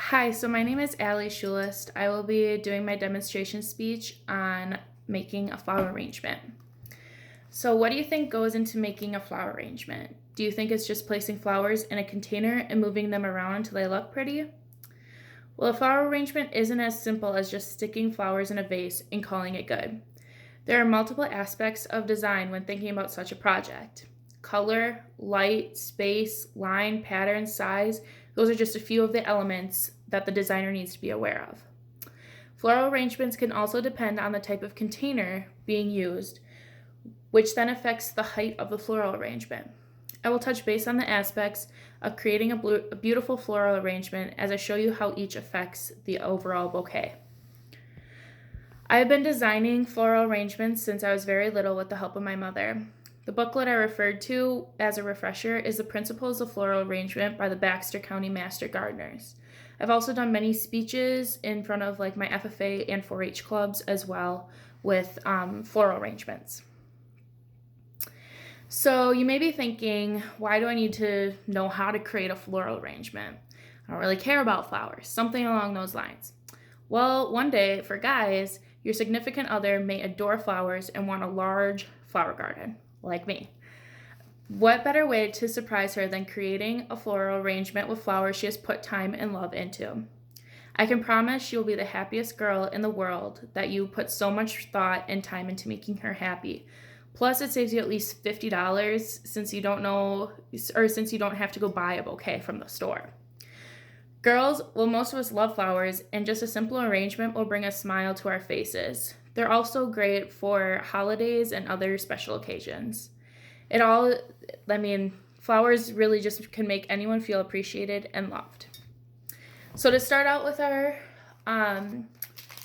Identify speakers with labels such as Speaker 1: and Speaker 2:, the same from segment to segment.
Speaker 1: Hi, so my name is Allie Schulist. I will be doing my demonstration speech on making a flower arrangement. So what do you think goes into making a flower arrangement? Do you think it's just placing flowers in a container and moving them around until they look pretty? Well, a flower arrangement isn't as simple as just sticking flowers in a vase and calling it good. There are multiple aspects of design when thinking about such a project. Color, light, space, line, pattern, size, those are just a few of the elements that the designer needs to be aware of. Floral arrangements can also depend on the type of container being used, which then affects the height of the floral arrangement. I will touch base on the aspects of creating a beautiful floral arrangement as I show you how each affects the overall bouquet. I have been designing floral arrangements since I was very little with the help of my mother. The booklet I referred to as a refresher is The Principles of Floral Arrangement by the Baxter County Master Gardeners. I've also done many speeches in front of my FFA and 4-H clubs as well with floral arrangements. So you may be thinking, why do I need to know how to create a floral arrangement? I don't really care about flowers, something along those lines. Well, one day, for guys, your significant other may adore flowers and want a large flower garden, like me. What better way to surprise her than creating a floral arrangement with flowers she has put time and love into? I can promise she will be the happiest girl in the world that you put so much thought and time into making her happy. Plus, it saves you at least $50 since you don't have to go buy a bouquet from the store. Girls, well, most of us love flowers, and just a simple arrangement will bring a smile to our faces. They're also great for holidays and other special occasions. Flowers really just can make anyone feel appreciated and loved. So to start out with our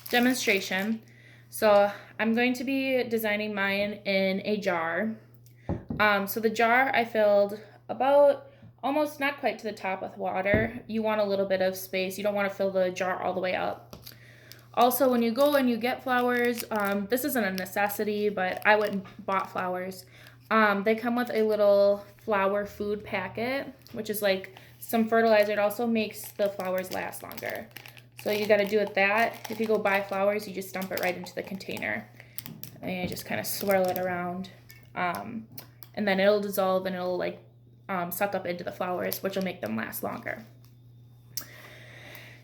Speaker 1: demonstration, so I'm going to be designing mine in a jar. So the jar I filled about almost not quite to the top with water. You want a little bit of space. You don't want to fill the jar all the way up. Also, when you go and you get flowers, this isn't a necessity, but I went and bought flowers. They come with a little flower food packet, which is like some fertilizer. It also makes the flowers last longer. So you got to do it that. If you go buy flowers, you just dump it right into the container. And you just kind of swirl it around. And then it'll dissolve and it'll suck up into the flowers, which will make them last longer.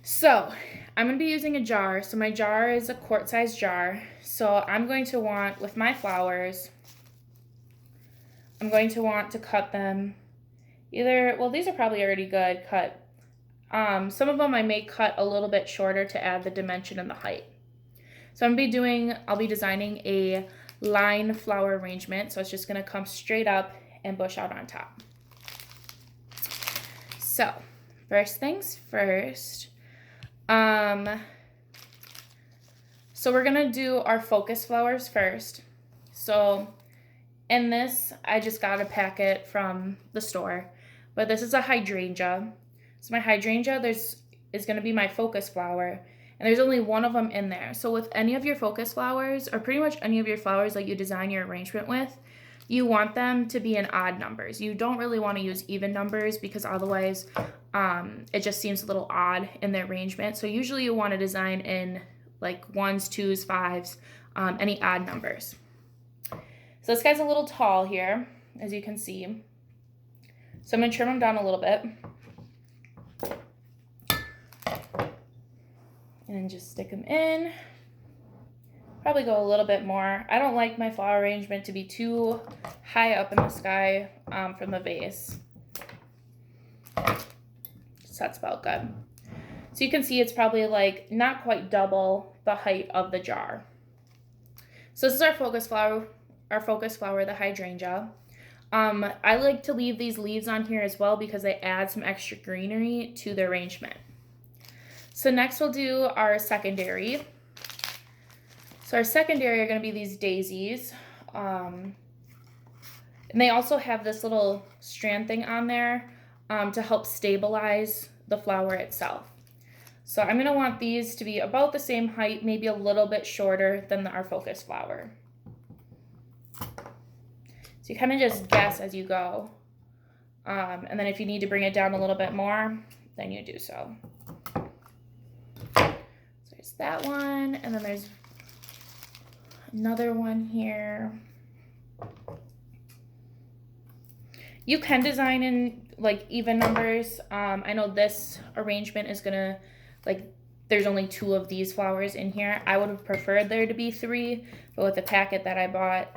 Speaker 1: So I'm going to be using a jar. So my jar is a quart-sized jar. So I'm going to want, with my flowers, I'm going to want to cut them these are probably already good cut. Some of them I may cut a little bit shorter to add the dimension and the height. So I'll be designing a line flower arrangement. So it's just going to come straight up and bush out on top. So first things first. So we're going to do our focus flowers first. So in this, I just got a packet from the store, but this is a hydrangea. So my hydrangea is going to be my focus flower, and there's only one of them in there. So with any of your focus flowers, or pretty much any of your flowers that you design your arrangement with, you want them to be in odd numbers. You don't really want to use even numbers because otherwise it just seems a little odd in the arrangement. So usually you want to design in like 1s, 2s, 5s, any odd numbers. So this guy's a little tall here, as you can see. So I'm going to trim him down a little bit. And just stick him in. Probably go a little bit more. I don't like my flower arrangement to be too high up in the sky from the vase. So that's about good. So you can see it's probably not quite double the height of the jar. So this is our focus flower, the hydrangea. I like to leave these leaves on here as well because they add some extra greenery to the arrangement. So next we'll do our secondary. So our secondary are going to be these daisies. And they also have this little strand thing on there to help stabilize the flower itself. So I'm going to want these to be about the same height, maybe a little bit shorter than our focus flower. So you kind of just guess as you go. And then if you need to bring it down a little bit more, then you do so. There's that one, and then there's another one here. You can design in like even numbers. I know this arrangement is gonna, like, there's only 2 of these flowers in here. I would have preferred there to be 3, but with the packet that I bought,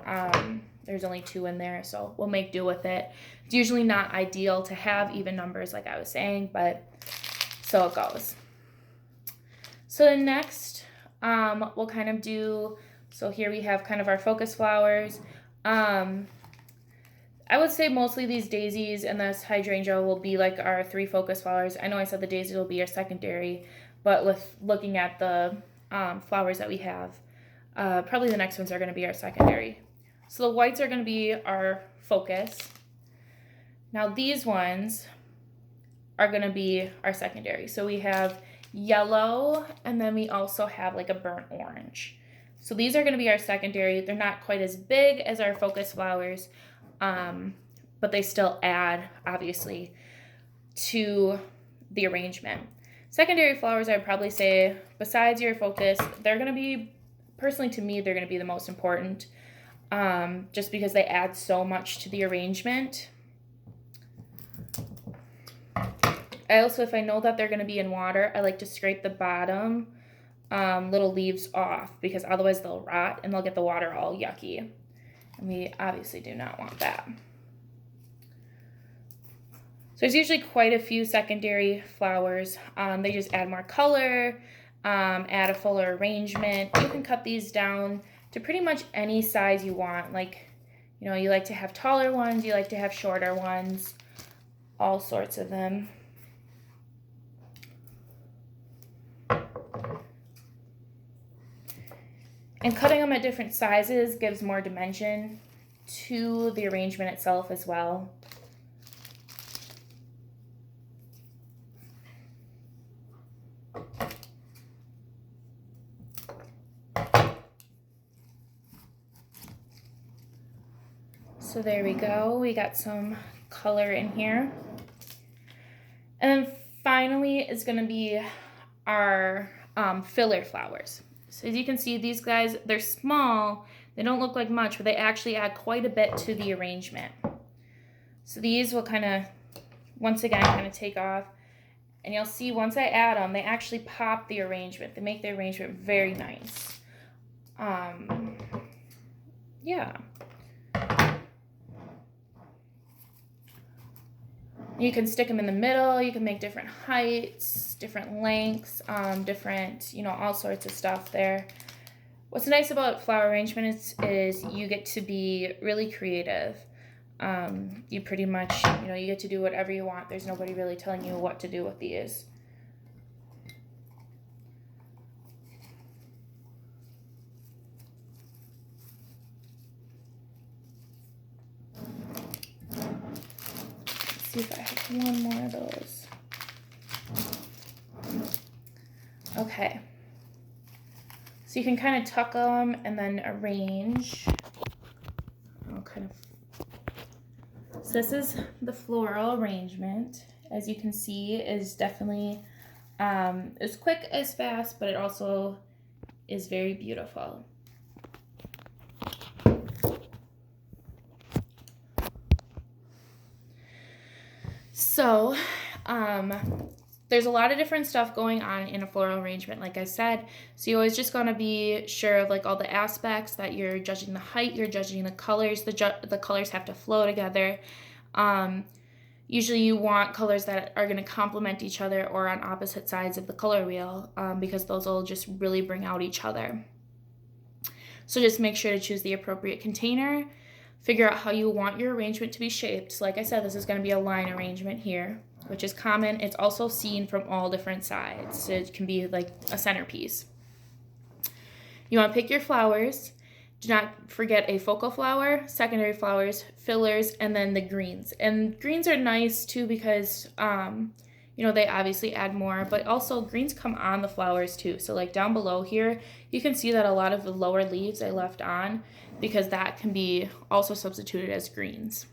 Speaker 1: there's only 2 in there, so we'll make do with it. It's usually not ideal to have even numbers like I was saying, but so it goes. So the next, we'll kind of do, so here we have kind of our focus flowers. I would say mostly these daisies and this hydrangea will be like our 3 focus flowers. I know I said the daisies will be our secondary, but with looking at the flowers that we have, probably the next ones are going to be our secondary. So the whites are going to be our focus. Now these ones are going to be our secondary. So we have yellow, and then we also have like a burnt orange. So these are going to be our secondary. They're not quite as big as our focus flowers, but they still add, obviously, to the arrangement. Secondary flowers, I'd probably say, besides your focus, they're going to be, personally to me, they're going to be the most important, just because they add so much to the arrangement. I also, if I know that they're going to be in water, I like to scrape the bottom little leaves off, because otherwise they'll rot and they'll get the water all yucky. And we obviously do not want that. So there's usually quite a few secondary flowers. They just add more color, add a fuller arrangement. You can cut these down to pretty much any size you want. Like, you know, you like to have taller ones, you like to have shorter ones, all sorts of them. And cutting them at different sizes gives more dimension to the arrangement itself as well. So there we go. We got some color in here. And then finally is going to be our filler flowers. So as you can see, these guys, they're small. They don't look like much, but they actually add quite a bit to the arrangement. So these will kind of, once again, kind of take off. And you'll see once I add them, they actually pop the arrangement. They make the arrangement very nice. Yeah. You can stick them in the middle. You can make different heights, different lengths, different, you know, all sorts of stuff there. What's nice about flower arrangements is you get to be really creative. You pretty much, you know, you get to do whatever you want. There's nobody really telling you what to do with these. See if I have one more of those. Okay. So you can kind of tuck them and then arrange. I'll kind of. So this is the floral arrangement. As you can see, is definitely as quick as fast, but it also is very beautiful. So, there's a lot of different stuff going on in a floral arrangement, like I said. So you always just want to be sure of like all the aspects, that you're judging the height, you're judging the colors. The colors have to flow together. Usually you want colors that are going to complement each other or on opposite sides of the color wheel, because those will just really bring out each other. So just make sure to choose the appropriate container. Figure out how you want your arrangement to be shaped. So like I said, this is going to be a line arrangement here, which is common. It's also seen from all different sides. So it can be like a centerpiece. You want to pick your flowers. Do not forget a focal flower, secondary flowers, fillers, and then the greens. And greens are nice too because, you know, they obviously add more, but also greens come on the flowers too. So like down below here, you can see that a lot of the lower leaves I left on because that can be also substituted as greens.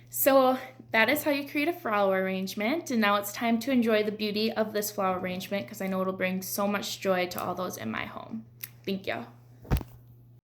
Speaker 1: So that is how you create a flower arrangement. And now it's time to enjoy the beauty of this flower arrangement because I know it'll bring so much joy to all those in my home. Thank you.